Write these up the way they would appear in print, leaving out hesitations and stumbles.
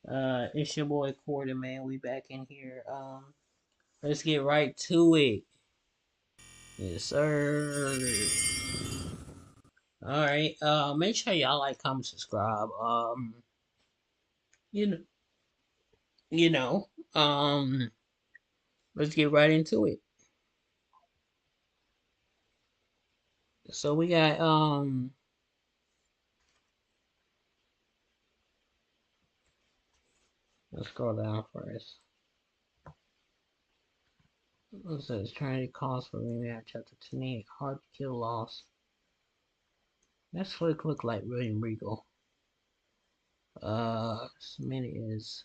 It's your boy Quarter Man. We back in here. Let's get right to it. Yes, sir. All right. Make sure y'all like, comment, subscribe. You know, you know. Let's get right into it. So we got Let's scroll down first. It says trying to cause for Maniac Chapter 28 Hard to Kill Loss. That's flick look like William Regal. This minute is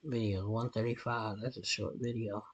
video 135. That's a short video.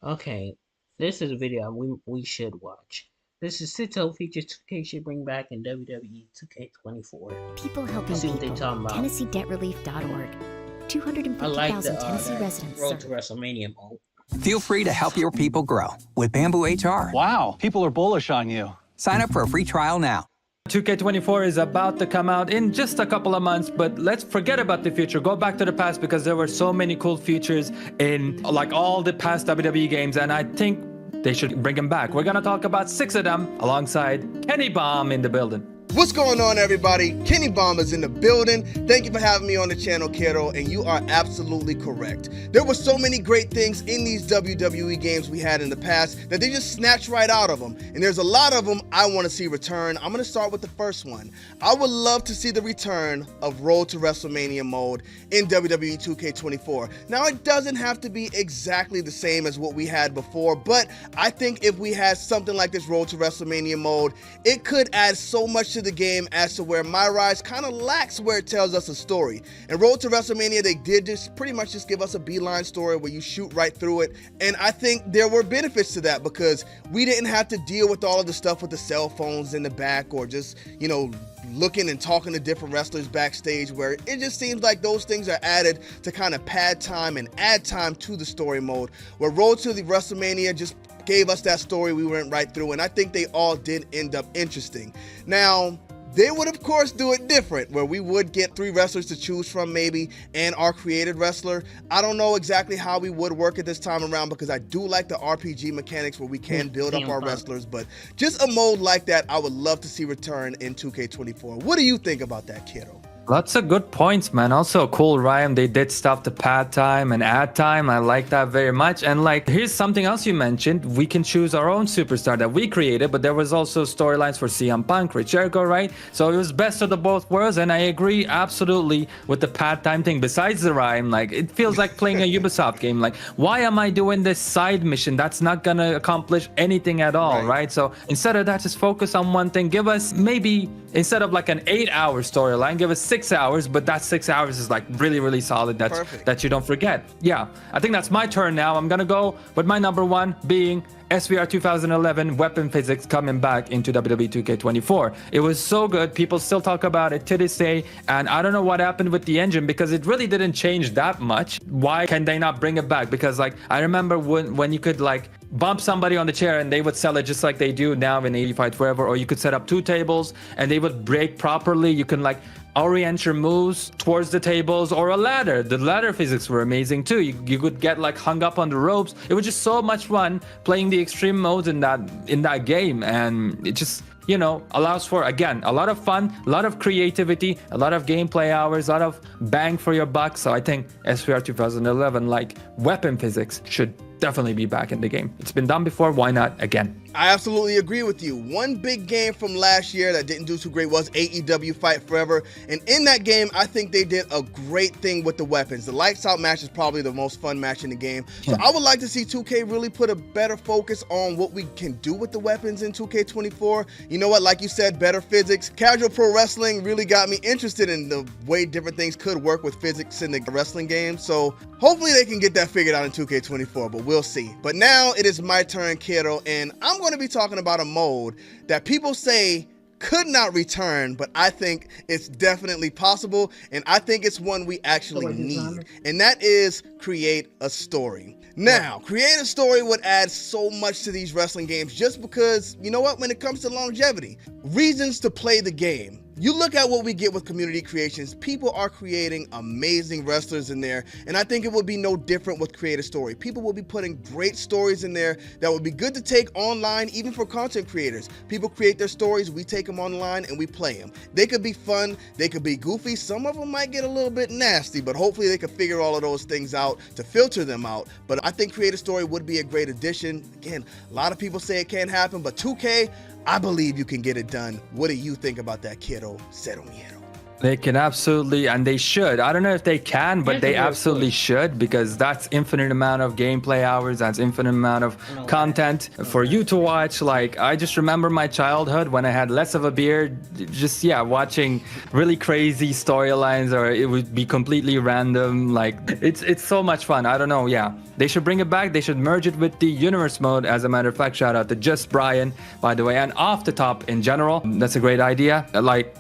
Okay, this is a video we should watch. This is Sito features 2K should bring back in WWE 2K24. People helping See what people. they talking about. TennesseeDebtRelief.org. I 250,000 like Tennessee residents Road to served. WrestleMania mode. Feel free to help your people grow with Bamboo HR. Wow, people are bullish on you. Sign up for a free trial now. 2K24 is about to come out in just a couple of months, but let's forget about the future. Go back to the past because there were so many cool features in like all the past WWE games, and I think they should bring them back. We're gonna talk about 6 of them alongside Kenny Bomb in the building. What's going on, everybody? Kenny Bomb is in the building. Thank you for having me on the channel, kiddo, and you are absolutely correct. There were so many great things in these WWE games we had in the past that they just snatched right out of them, and there's a lot of them I want to see return. I'm going to start with the first one. I would love to see the return of Road to WrestleMania mode in WWE 2K24. Now, it doesn't have to be exactly the same as what we had before, but I think if we had something like this Road to WrestleMania mode, it could add so much to the game as to where My Rise kind of lacks where it tells us a story. In Road to WrestleMania, they did just pretty much just give us a beeline story where you shoot right through it, and I think there were benefits to that because we didn't have to deal with all of the stuff with the cell phones in the back or just, you know, looking and talking to different wrestlers backstage, where it just seems like those things are added to kind of pad time and add time to the story mode, where Road to the WrestleMania just gave us that story we went right through, and I think they all did end up interesting. Now, they would of course do it different, where we would get 3 wrestlers to choose from maybe, and our created wrestler. I don't know exactly how we would work it this time around because I do like the RPG mechanics where we can build up our wrestlers, but just a mode like that I would love to see return in 2K24. What do you think about that, kiddo? Lots of good points, man. Also, cool rhyme. They did stuff to pad time and add time. I like that very much. And like, here's something else you mentioned. We can choose our own superstar that we created, but there was also storylines for CM Punk, Chris Jericho, right? So it was best of the both worlds. And I agree absolutely with the pad time thing. Besides the rhyme, like, it feels like playing a Ubisoft game. Like, why am I doing this side mission? That's not gonna accomplish anything at all, right? So instead of that, just focus on one thing. Give us maybe, instead of like an 8-hour storyline, give us 6 hours, but that 6 hours is like really solid. That's perfect. That you don't forget. Yeah, I think that's my turn now. I'm gonna go with my number one being SVR 2011 weapon physics coming back into WWE 2K24. It was so good. People still talk about it to this day, and I don't know what happened with the engine because it really didn't change that much. Why can they not bring it back? Because like, I remember when you could like bump somebody on the chair and they would sell it just like they do now in 85 Forever, or you could set up 2 tables and they would break properly. You can like orient your moves towards the tables, or a ladder. The ladder physics were amazing too. You could get like hung up on the ropes. It was just so much fun playing the extreme modes in that game, and it just, you know, allows for, again, a lot of fun, a lot of creativity, a lot of gameplay hours, a lot of bang for your buck. So I think SVR 2011, like, weapon physics should definitely be back in the game. It's been done before, why not again? I absolutely agree with you. One big game from last year that didn't do too great was AEW Fight Forever, and in that game I think they did a great thing with the weapons. The lights out match is probably the most fun match in the game, so I would like to see 2K really put a better focus on what we can do with the weapons in 2K24. You know what, like you said, better physics. Casual pro wrestling really got me interested in the way different things could work with physics in the wrestling game, so hopefully they can get that figured out in 2K24, but we'll see. But now it is my turn, kiddo, and I'm going to be talking about a mode that people say could not return, but I think it's definitely possible, and I think it's one we actually need, and that is create a story. Now, create a story would add so much to these wrestling games just because, you know what, when it comes to longevity, reasons to play the game. You look at what we get with community creations, people are creating amazing wrestlers in there, and I think it would be no different with Create a Story. People will be putting great stories in there that would be good to take online, even for content creators. People create their stories, we take them online, and we play them. They could be fun, they could be goofy, some of them might get a little bit nasty, but hopefully they can figure all of those things out to filter them out. But I think Create a Story would be a great addition. Again, a lot of people say it can't happen, but 2K, I believe you can get it done. What do you think about that, kiddo? Cero miedo. They can absolutely, and they should. I don't know if they can, but they absolutely should, because that's infinite amount of gameplay hours. That's infinite amount of content for you to watch. Like, I just remember my childhood when I had less of a beard, just, watching really crazy storylines, or it would be completely random. Like, it's so much fun. I don't know. Yeah, they should bring it back. They should merge it with the universe mode. As a matter of fact, shout out to Just Brian, by the way, and Off the Top in general. That's a great idea. Like,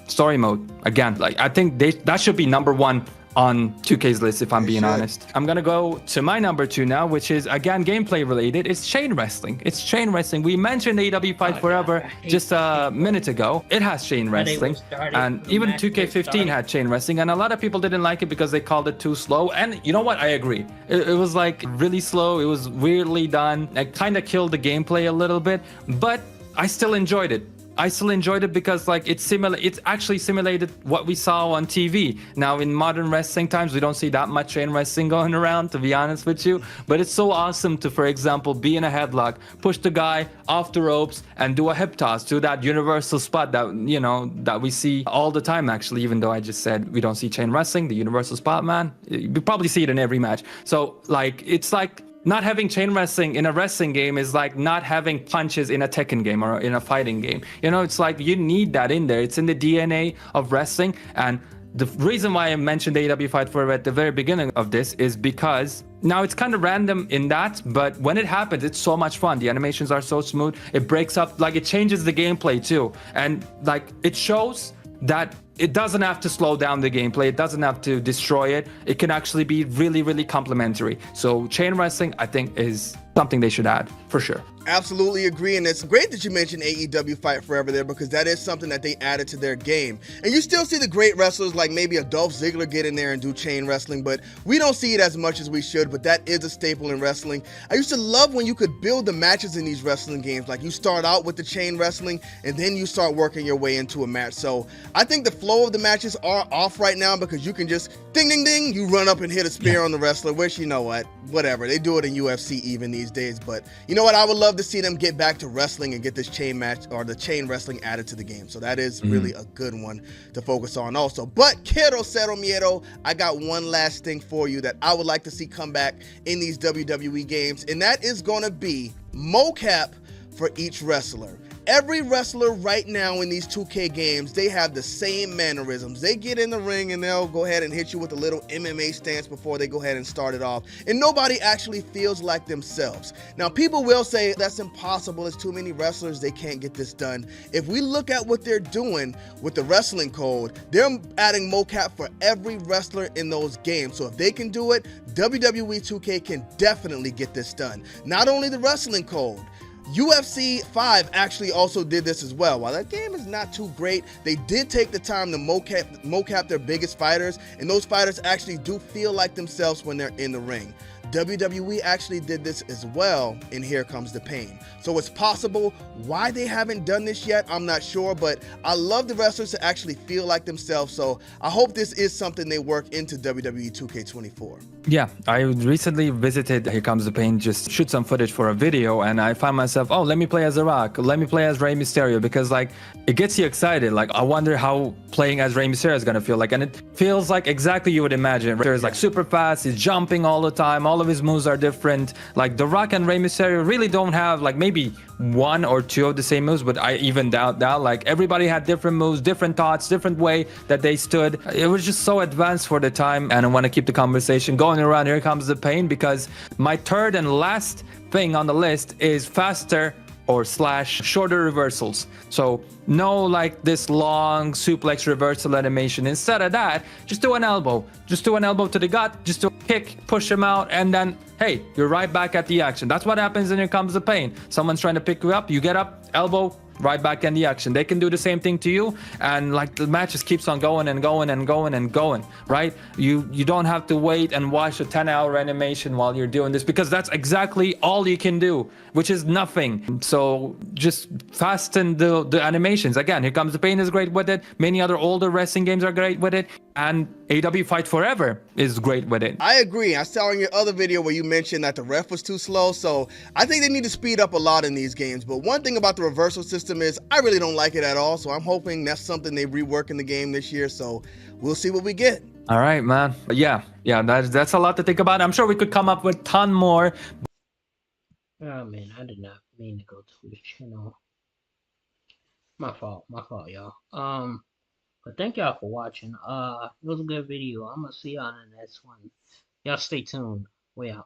story mode. Again, like, I think that should be number one on 2K's list, if I'm being honest. I'm gonna go to my number 2 now, which is, again, gameplay related. It's chain wrestling. It's chain wrestling. We mentioned AEW Fight Forever just a minute ago. It has chain wrestling, and even 2K15 had chain wrestling, and a lot of people didn't like it because they called it too slow. And you know what? I agree. It was like really slow. It was weirdly done. It kind of killed the gameplay a little bit, but I still enjoyed it. Because like it's actually simulated what we saw on TV. Now in modern wrestling times, we don't see that much chain wrestling going around, to be honest with you. But it's so awesome to, for example, be in a headlock, push the guy off the ropes, and do a hip toss to that universal spot that we see all the time. Actually, even though I just said we don't see chain wrestling, the universal spot, man, you probably see it in every match. So like, it's like, not having chain wrestling in a wrestling game is like not having punches in a Tekken game or in a fighting game. It's like you need that in there. It's in the DNA of wrestling. And the reason why I mentioned AEW Fight Forever at the very beginning of this is because now it's kind of random in that, but when it happens, it's so much fun. The animations are so smooth. It breaks up, like it changes the gameplay too. And like it shows that it doesn't have to slow down the gameplay. It doesn't have to destroy it. It can actually be really, really complementary. So chain wrestling, I think, is something they should add for sure. Absolutely agree, and it's great that you mentioned AEW Fight Forever there, because that is something that they added to their game. And you still see the great wrestlers like maybe a Dolph Ziggler get in there and do chain wrestling, but we don't see it as much as we should, but that is a staple in wrestling. I used to love when you could build the matches in these wrestling games. Like you start out with the chain wrestling and then you start working your way into a match. So I think the flow of the matches are off right now, because you can just ding, ding, ding, you run up and hit a spear on the wrestler, which, you know what, whatever. They do it in UFC even these days, but you know what, I would love to see them get back to wrestling and get this chain match or the chain wrestling added to the game. So that is really a good one to focus on also. But Quiero Cero Miedo, I got one last thing for you that I would like to see come back in these WWE games, and that is going to be mocap for each wrestler. Every wrestler right now in these 2K games, they have the same mannerisms. They get in the ring and they'll go ahead and hit you with a little MMA stance before they go ahead and start it off. And nobody actually feels like themselves. Now, people will say that's impossible. There's too many wrestlers. They can't get this done. If we look at what they're doing with the wrestling code, they're adding mocap for every wrestler in those games. So if they can do it, WWE 2K can definitely get this done. Not only the wrestling code, UFC 5 actually also did this as well. While that game is not too great, they did take the time to mocap their biggest fighters, and those fighters actually do feel like themselves when they're in the ring. WWE actually did this as well in Here Comes the Pain. So it's possible. Why they haven't done this yet, I'm not sure, but I love the wrestlers to actually feel like themselves. So I hope this is something they work into WWE 2K24. Yeah, I recently visited Here Comes the Pain, just shoot some footage for a video, and I found myself, oh, let me play as The Rock, let me play as Rey Mysterio, because like it gets you excited. Like I wonder how playing as Rey Mysterio is gonna feel like, and it feels like exactly you would imagine. Rey is like super fast, he's jumping all the time, all of his moves are different. Like The Rock and Rey Mysterio really don't have like maybe one or two of the same moves, but I even doubt that. Like everybody had different moves, different thoughts, different way that they stood. It was just so advanced for the time, and I want to keep the conversation going around Here Comes the Pain, because my third and last thing on the list is faster or slash shorter reversals. So no like this long suplex reversal animation. Instead of that, just do an elbow. Just do an elbow to the gut, just do a kick, push him out, and then hey, you're right back at the action. That's what happens in Here Comes the Pain. Someone's trying to pick you up, you get up, elbow, right back in the action. They can do the same thing to you, and like the match just keeps on going and going and going and going, right? You don't have to wait and watch a 10-hour animation while you're doing this, because that's exactly all you can do, which is nothing. So just fasten the animations. Again, Here Comes the Pain is great with it. Many other older wrestling games are great with it, and AEW Fight Forever is great with it. I agree. I saw in your other video where you mentioned that the ref was too slow, so I think they need to speed up a lot in these games. But one thing about the reversal system is I really don't like it at all, so I'm hoping that's something they rework in the game this year, so we'll see what we get. All right, man. But yeah, that's a lot to think about. I'm sure we could come up with a ton more. Oh man, I did not mean to go to his channel. My fault, y'all. But thank y'all for watching. It was a good video. I'm gonna see y'all in the next one. Y'all stay tuned. We out.